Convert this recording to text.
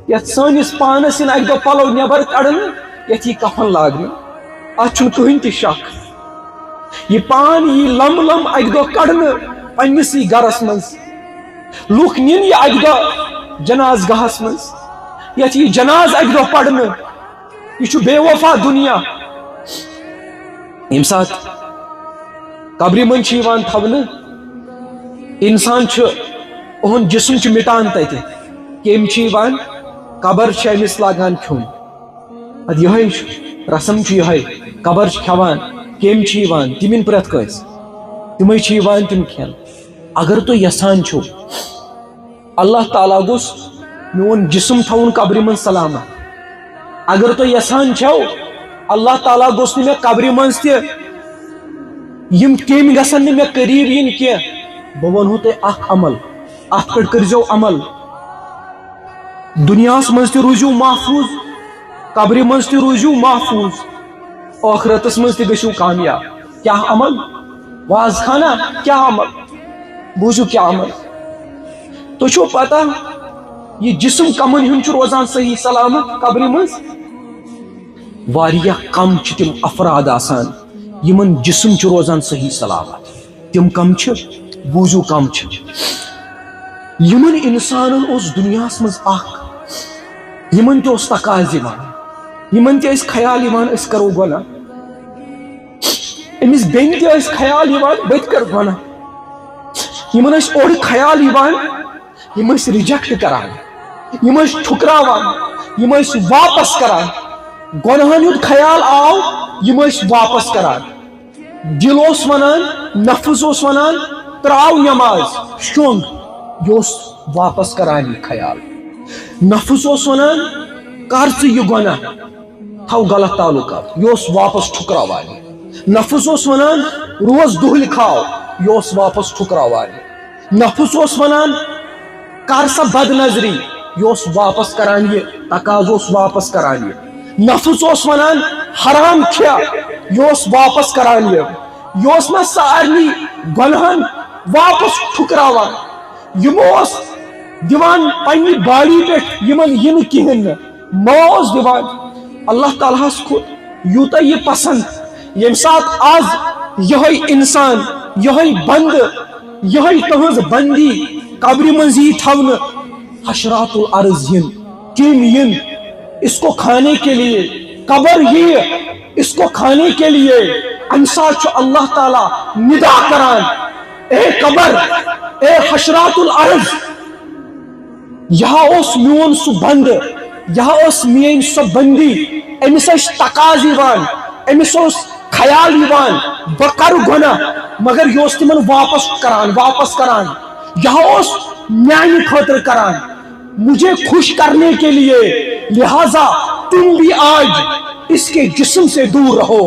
یت سانس پانس ان اک دہ پلو نبر کڑن یت یہ کفن لاگن ات کہین تہ شک یہ پان یہ لم لم اک دہ کڑن پنس گرس مز لوک نین یہ اک دہ جناز گاہس مز یت یہ جناز اک دہ پڑن یہ بے وفا دنیا یم سات قبر من تھون انسان اہن جسم مٹان تت کم قبر امس لاگان کھون اد یہ رسم یہ قبر کھوان کم تم پریت کس تم تم کھین اگر تو یسان چھو اللہ تعالیٰ گوس میون جسم تھون قبر من سلامت اگر تو یسان چھو اللہ تعالیٰ گوس نی قبر من یم کم گسن نی قریب ین کی بہ ونہو تہ اخ عمل ات پہ کرزو عمل دنیا مز تہ روزو محفوظ قبر مز تہ روزو محفوظ آخرتس مز تہ گژھو کامیاب کیا عمل واز خانہ کیا عمل بوزو کیا عمل تو چھو پتہ یہ جسم کمن ہن روزان صحیح سلامت قبر مز واریاہ کم تم افراد آسان یمن جسم روزان صحیح سلامت تم کم بوزو کم یمن انسان اس دنیا مز یمن تہ تقاض یمن تہ خیال اس کرو گناہ امس بین تہ خیال بت کر گناہ یمن اور خیال یم ریجیکٹ کران یم ٹھکراوان یم واپس کران گناہن ہند خیال آو یم واپس کران دل اس ونان نفس اس ونان تراو نماز شونگ یہ واپس کران یہ خیال نفس اس ونان کر یہ گناہ تھو غلط تعلقات یہ واپس ٹھکراوان نفس اس ونان روز دہل کھاو یہ واپس ٹھکراوان نفس اس ونان کر سا بد نظری یہ واپس کران یہ تقاض واپس کران یہ نفس اس ونان حرام کھیا یہ واپس کران یہ نا سارنی گنہن واپس ٹھکراوان یموس دیوان پنی باڑی پہ یمن ین کہین موز دیوان اللہ تعالیٰ خود یوتا یہ پسند یم سات آز یہ انسان یہ بند یہ تہذ بندی قبر منزی تھون حشرات الارض ین کم ین اس کو کھانے کے لیے قبر یہ اس کو کھانے کے لیے انسات اللہ تعالیٰ ندا کران اے قبر اے حشرات الارض یہاں اس میون سو بند یہاں اس مین سو بندی امس تقاض امس خیال بکر گناہ مگر یہ تمن واپس کران یہاں میانہ خاطر کران مجھے خوش کرنے کے لیے لہذا تم بھی آج اس کے جسم سے دور رہو.